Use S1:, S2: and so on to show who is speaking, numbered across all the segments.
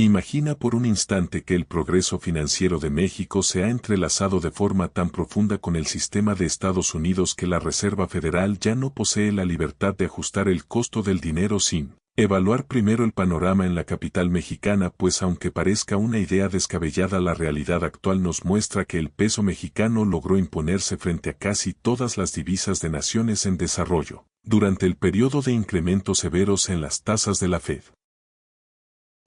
S1: Imagina por un instante que el progreso financiero de México se ha entrelazado de forma tan profunda con el sistema de Estados Unidos que la Reserva Federal ya no posee la libertad de ajustar el costo del dinero sin evaluar primero el panorama en la capital mexicana, pues aunque parezca una idea descabellada, la realidad actual nos muestra que el peso mexicano logró imponerse frente a casi todas las divisas de naciones en desarrollo, durante el periodo de incrementos severos en las tasas de la Fed.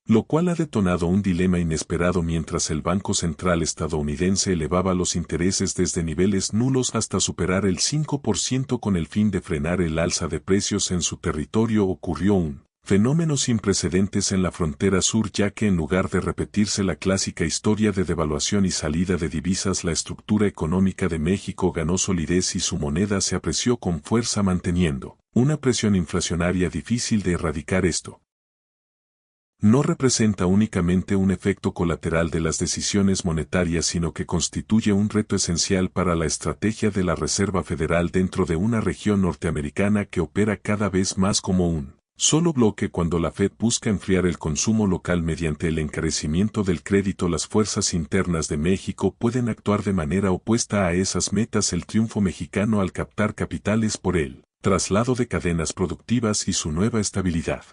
S1: Lo cual ha detonado un dilema inesperado mientras el Banco Central estadounidense elevaba los intereses desde niveles nulos hasta superar el 5% con el fin de frenar el alza de precios en su territorio. Ocurrió un fenómeno sin precedentes en la frontera sur, ya que en lugar de repetirse la clásica historia de devaluación y salida de divisas, la estructura económica de México ganó solidez y su moneda se apreció con fuerza, manteniendo una presión inflacionaria difícil de erradicar. Esto no representa únicamente un efecto colateral de las decisiones monetarias, sino que constituye un reto esencial para la estrategia de la Reserva Federal dentro de una región norteamericana que opera cada vez más como un solo bloque. Cuando la Fed busca enfriar el consumo local mediante el encarecimiento del crédito, las fuerzas internas de México pueden actuar de manera opuesta a esas metas. El triunfo mexicano al captar capitales por el traslado de cadenas productivas y su nueva estabilidad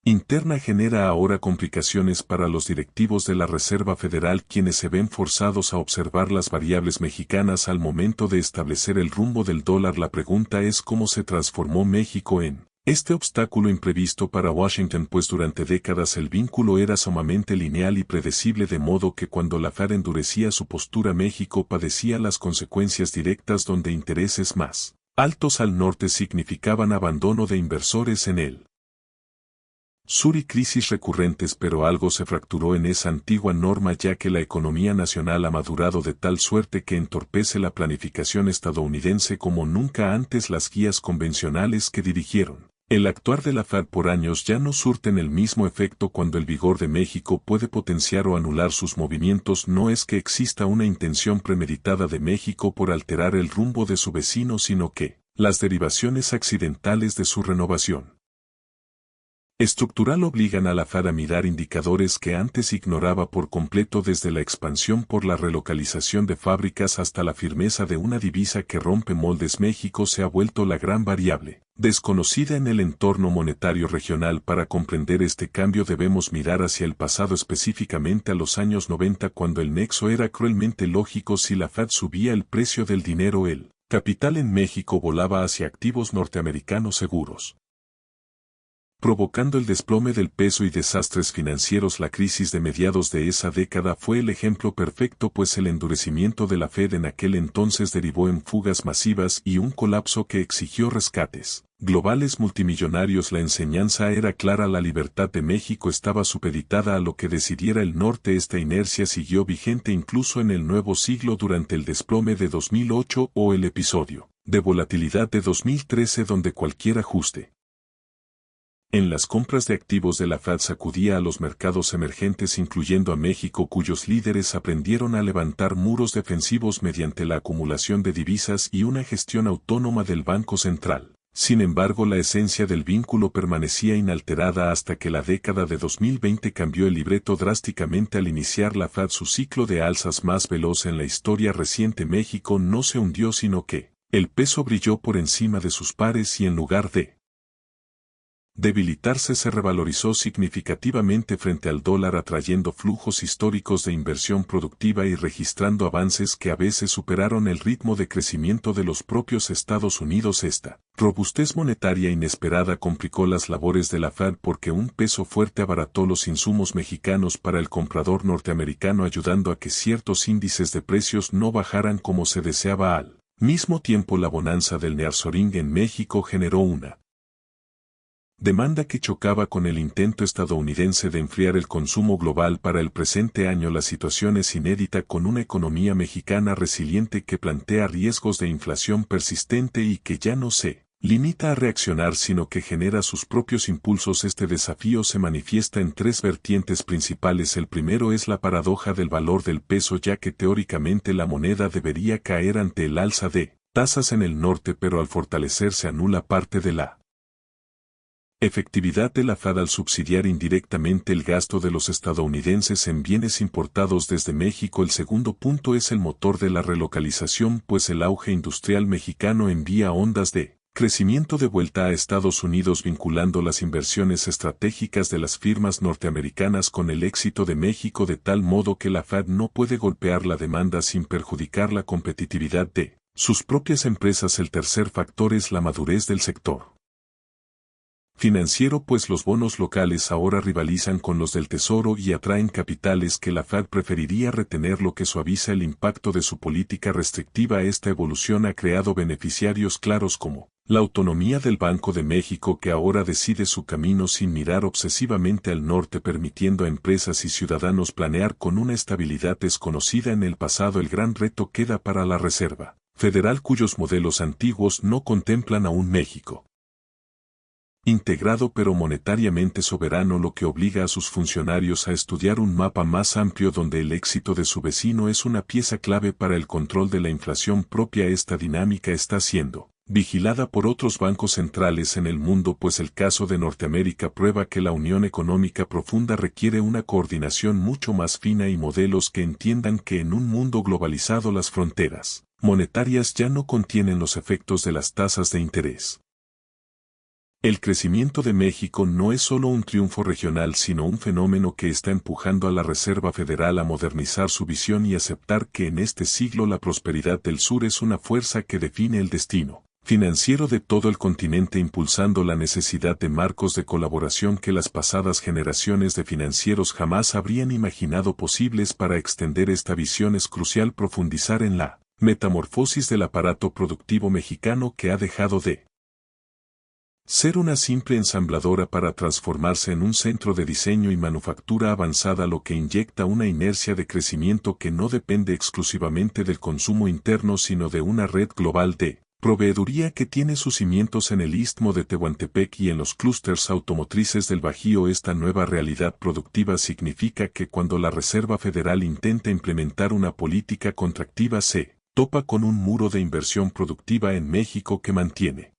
S1: interna genera ahora complicaciones para los directivos de la Reserva Federal, quienes se ven forzados a observar las variables mexicanas al momento de establecer el rumbo del dólar. La pregunta es cómo se transformó México en este obstáculo imprevisto para Washington, pues durante décadas el vínculo era sumamente lineal y predecible, de modo que cuando la Fed endurecía su postura, México padecía las consecuencias directas, donde intereses más altos al norte significaban abandono de inversores en él sur y crisis recurrentes. Pero algo se fracturó en esa antigua norma, ya que la economía nacional ha madurado de tal suerte que entorpece la planificación estadounidense como nunca antes. Las guías convencionales que dirigieron el actuar de la Fed por años ya no surten el mismo efecto cuando el vigor de México puede potenciar o anular sus movimientos. No es que exista una intención premeditada de México por alterar el rumbo de su vecino, sino que las derivaciones accidentales de su renovación estructural obligan a la Fed a mirar indicadores que antes ignoraba por completo, desde la expansión por la relocalización de fábricas hasta la firmeza de una divisa que rompe moldes. México se ha vuelto la gran variable desconocida en el entorno monetario regional. Para comprender este cambio debemos mirar hacia el pasado, específicamente a los años 90, cuando el nexo era cruelmente lógico. Si la Fed subía el precio del dinero, el capital en México volaba hacia activos norteamericanos seguros, provocando el desplome del peso y desastres financieros. La crisis de mediados de esa década fue el ejemplo perfecto, pues el endurecimiento de la Fed en aquel entonces derivó en fugas masivas y un colapso que exigió rescates globales multimillonarios. La enseñanza era clara: la libertad de México estaba supeditada a lo que decidiera el norte. Esta inercia siguió vigente incluso en el nuevo siglo, durante el desplome de 2008 o el episodio de volatilidad de 2013, donde cualquier ajuste en las compras de activos de la Fed sacudía a los mercados emergentes, incluyendo a México, cuyos líderes aprendieron a levantar muros defensivos mediante la acumulación de divisas y una gestión autónoma del Banco Central. Sin embargo, la esencia del vínculo permanecía inalterada hasta que la década de 2020 cambió el libreto drásticamente al iniciar la Fed su ciclo de alzas más veloz en la historia reciente. México no se hundió, sino que el peso brilló por encima de sus pares y, en lugar de debilitarse, se revalorizó significativamente frente al dólar, atrayendo flujos históricos de inversión productiva y registrando avances que a veces superaron el ritmo de crecimiento de los propios Estados Unidos. Esta robustez monetaria inesperada complicó las labores de la Fed, porque un peso fuerte abarató los insumos mexicanos para el comprador norteamericano, ayudando a que ciertos índices de precios no bajaran como se deseaba. Al mismo tiempo, la bonanza del nearshoring en México generó una demanda que chocaba con el intento estadounidense de enfriar el consumo global. Para el presente año la situación es inédita, con una economía mexicana resiliente que plantea riesgos de inflación persistente y que ya no se limita a reaccionar, sino que genera sus propios impulsos. Este desafío se manifiesta en tres vertientes principales. El primero es la paradoja del valor del peso, ya que teóricamente la moneda debería caer ante el alza de tasas en el norte, pero al fortalecerse anula parte de la Efectividad de la Fed al subsidiar indirectamente el gasto de los estadounidenses en bienes importados desde México. El segundo punto es el motor de la relocalización, pues el auge industrial mexicano envía ondas de crecimiento de vuelta a Estados Unidos, vinculando las inversiones estratégicas de las firmas norteamericanas con el éxito de México, de tal modo que la Fed no puede golpear la demanda sin perjudicar la competitividad de sus propias empresas. El tercer factor es la madurez del sector financiero, pues los bonos locales ahora rivalizan con los del Tesoro y atraen capitales que la Fed preferiría retener, lo que suaviza el impacto de su política restrictiva. Esta evolución ha creado beneficiarios claros como la autonomía del Banco de México, que ahora decide su camino sin mirar obsesivamente al norte, permitiendo a empresas y ciudadanos planear con una estabilidad desconocida en el pasado. El gran reto queda para la Reserva Federal, cuyos modelos antiguos no contemplan aún México integrado pero monetariamente soberano, lo que obliga a sus funcionarios a estudiar un mapa más amplio donde el éxito de su vecino es una pieza clave para el control de la inflación propia. Esta dinámica está siendo vigilada por otros bancos centrales en el mundo, pues el caso de Norteamérica prueba que la unión económica profunda requiere una coordinación mucho más fina y modelos que entiendan que en un mundo globalizado las fronteras monetarias ya no contienen los efectos de las tasas de interés. El crecimiento de México no es solo un triunfo regional, sino un fenómeno que está empujando a la Reserva Federal a modernizar su visión y aceptar que en este siglo la prosperidad del sur es una fuerza que define el destino financiero de todo el continente, impulsando la necesidad de marcos de colaboración que las pasadas generaciones de financieros jamás habrían imaginado posibles. Para extender esta visión es crucial profundizar en la metamorfosis del aparato productivo mexicano, que ha dejado de ser una simple ensambladora para transformarse en un centro de diseño y manufactura avanzada, lo que inyecta una inercia de crecimiento que no depende exclusivamente del consumo interno, sino de una red global de proveeduría que tiene sus cimientos en el istmo de Tehuantepec y en los clústeres automotrices del Bajío. Esta nueva realidad productiva significa que cuando la Reserva Federal intenta implementar una política contractiva, se topa con un muro de inversión productiva en México que mantiene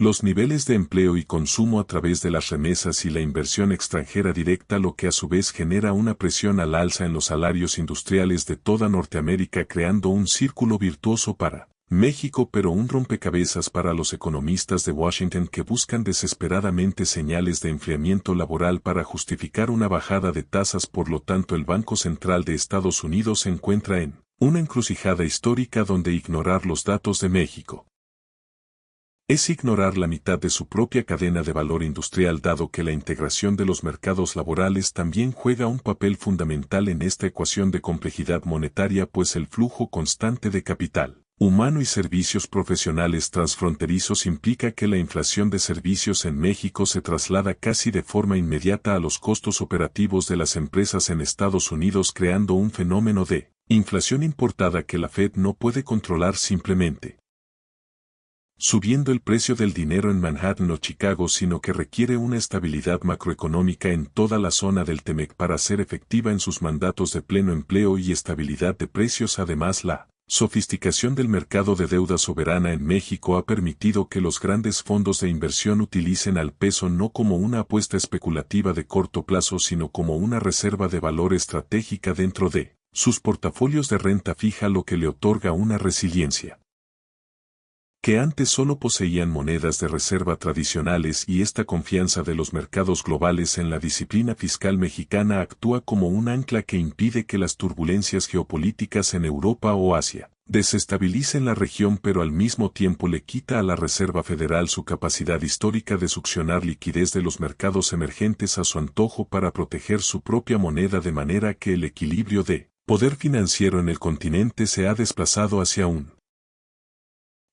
S1: los niveles de empleo y consumo a través de las remesas y la inversión extranjera directa, lo que a su vez genera una presión al alza en los salarios industriales de toda Norteamérica, creando un círculo virtuoso para México, pero un rompecabezas para los economistas de Washington, que buscan desesperadamente señales de enfriamiento laboral para justificar una bajada de tasas. Por lo tanto, el Banco Central de Estados Unidos se encuentra en una encrucijada histórica donde ignorar los datos de México es ignorar la mitad de su propia cadena de valor industrial, dado que la integración de los mercados laborales también juega un papel fundamental en esta ecuación de complejidad monetaria, pues el flujo constante de capital humano y servicios profesionales transfronterizos implica que la inflación de servicios en México se traslada casi de forma inmediata a los costos operativos de las empresas en Estados Unidos, creando un fenómeno de inflación importada que la Fed no puede controlar simplemente subiendo el precio del dinero en Manhattan o Chicago, sino que requiere una estabilidad macroeconómica en toda la zona del TEMEC para ser efectiva en sus mandatos de pleno empleo y estabilidad de precios. Además, la sofisticación del mercado de deuda soberana en México ha permitido que los grandes fondos de inversión utilicen al peso no como una apuesta especulativa de corto plazo, sino como una reserva de valor estratégica dentro de sus portafolios de renta fija, lo que le otorga una resiliencia que antes solo poseían monedas de reserva tradicionales, y esta confianza de los mercados globales en la disciplina fiscal mexicana actúa como un ancla que impide que las turbulencias geopolíticas en Europa o Asia desestabilicen la región, pero al mismo tiempo le quita a la Reserva Federal su capacidad histórica de succionar liquidez de los mercados emergentes a su antojo para proteger su propia moneda, de manera que el equilibrio de poder financiero en el continente se ha desplazado hacia un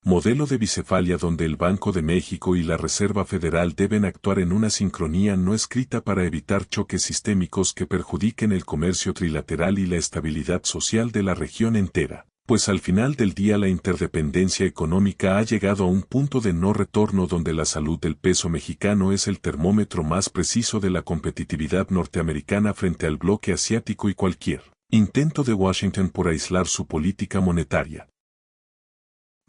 S1: modelo de bicefalia donde el Banco de México y la Reserva Federal deben actuar en una sincronía no escrita para evitar choques sistémicos que perjudiquen el comercio trilateral y la estabilidad social de la región entera, pues al final del día la interdependencia económica ha llegado a un punto de no retorno donde la salud del peso mexicano es el termómetro más preciso de la competitividad norteamericana frente al bloque asiático, y cualquier intento de Washington por aislar su política monetaria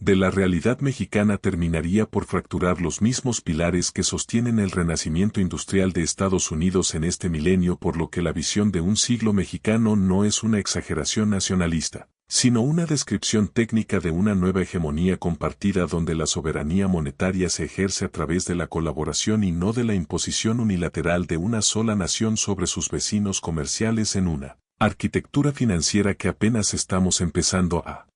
S1: de la realidad mexicana terminaría por fracturar los mismos pilares que sostienen el renacimiento industrial de Estados Unidos en este milenio, por lo que la visión de un siglo mexicano no es una exageración nacionalista, sino una descripción técnica de una nueva hegemonía compartida donde la soberanía monetaria se ejerce a través de la colaboración y no de la imposición unilateral de una sola nación sobre sus vecinos comerciales, en una arquitectura financiera que apenas estamos empezando a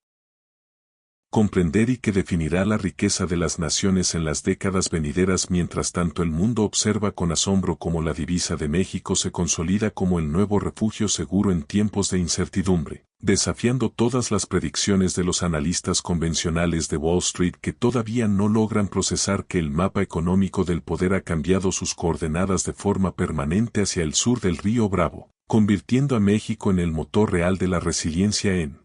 S1: comprender y que definirá la riqueza de las naciones en las décadas venideras. Mientras tanto, el mundo observa con asombro cómo la divisa de México se consolida como el nuevo refugio seguro en tiempos de incertidumbre, desafiando todas las predicciones de los analistas convencionales de Wall Street, que todavía no logran procesar que el mapa económico del poder ha cambiado sus coordenadas de forma permanente hacia el sur del río Bravo, convirtiendo a México en el motor real de la resiliencia en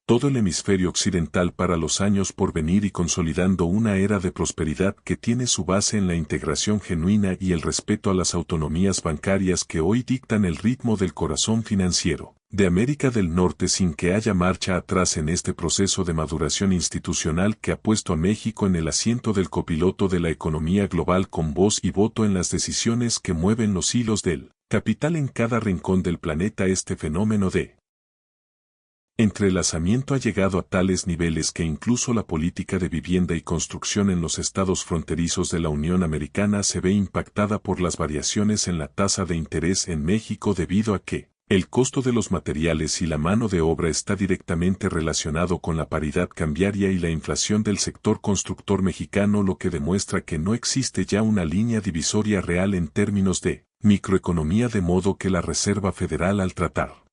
S1: todo el hemisferio occidental para los años por venir, y consolidando una era de prosperidad que tiene su base en la integración genuina y el respeto a las autonomías bancarias que hoy dictan el ritmo del corazón financiero de América del Norte, sin que haya marcha atrás en este proceso de maduración institucional que ha puesto a México en el asiento del copiloto de la economía global, con voz y voto en las decisiones que mueven los hilos del capital en cada rincón del planeta. Este fenómeno de entrelazamiento ha llegado a tales niveles que incluso la política de vivienda y construcción en los estados fronterizos de la Unión Americana se ve impactada por las variaciones en la tasa de interés en México, debido a que el costo de los materiales y la mano de obra está directamente relacionado con la paridad cambiaria y la inflación del sector constructor mexicano, lo que demuestra que no existe ya una línea divisoria real en términos de microeconomía, de modo que la Reserva Federal, al tratar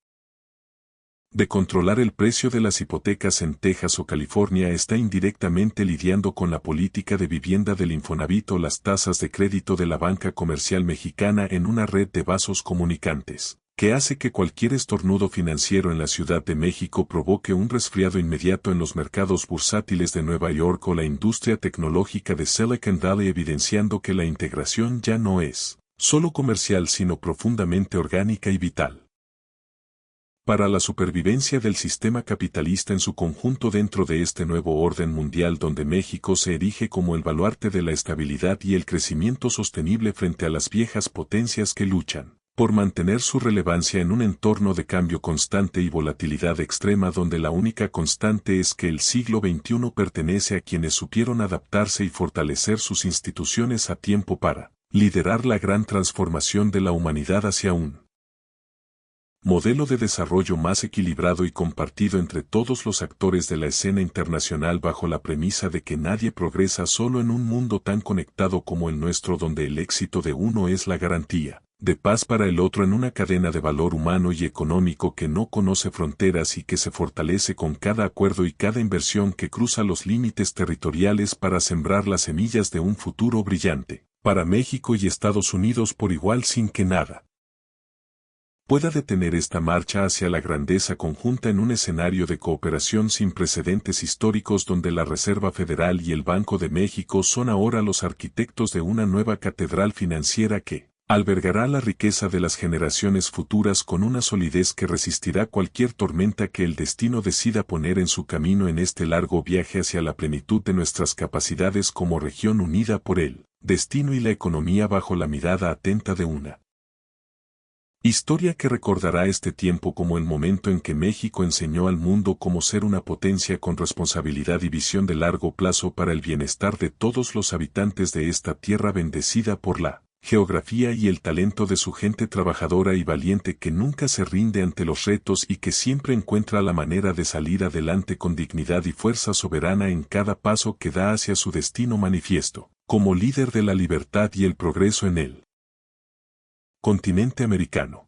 S1: de controlar el precio de las hipotecas en Texas o California, está indirectamente lidiando con la política de vivienda del Infonavit o las tasas de crédito de la banca comercial mexicana, en una red de vasos comunicantes que hace que cualquier estornudo financiero en la Ciudad de México provoque un resfriado inmediato en los mercados bursátiles de Nueva York o la industria tecnológica de Silicon Valley, evidenciando que la integración ya no es solo comercial, sino profundamente orgánica y vital para la supervivencia del sistema capitalista en su conjunto dentro de este nuevo orden mundial, donde México se erige como el baluarte de la estabilidad y el crecimiento sostenible frente a las viejas potencias que luchan por mantener su relevancia en un entorno de cambio constante y volatilidad extrema, donde la única constante es que el siglo XXI pertenece a quienes supieron adaptarse y fortalecer sus instituciones a tiempo para liderar la gran transformación de la humanidad hacia un modelo de desarrollo más equilibrado y compartido entre todos los actores de la escena internacional, bajo la premisa de que nadie progresa solo en un mundo tan conectado como el nuestro, donde el éxito de uno es la garantía de paz para el otro, en una cadena de valor humano y económico que no conoce fronteras y que se fortalece con cada acuerdo y cada inversión que cruza los límites territoriales para sembrar las semillas de un futuro brillante para México y Estados Unidos por igual, sin que nada pueda detener esta marcha hacia la grandeza conjunta en un escenario de cooperación sin precedentes históricos, donde la Reserva Federal y el Banco de México son ahora los arquitectos de una nueva catedral financiera que albergará la riqueza de las generaciones futuras con una solidez que resistirá cualquier tormenta que el destino decida poner en su camino en este largo viaje hacia la plenitud de nuestras capacidades como región unida por el destino y la economía, bajo la mirada atenta de una historia que recordará este tiempo como el momento en que México enseñó al mundo cómo ser una potencia con responsabilidad y visión de largo plazo para el bienestar de todos los habitantes de esta tierra bendecida por la geografía y el talento de su gente trabajadora y valiente, que nunca se rinde ante los retos y que siempre encuentra la manera de salir adelante con dignidad y fuerza soberana en cada paso que da hacia su destino manifiesto, como líder de la libertad y el progreso en el continente americano.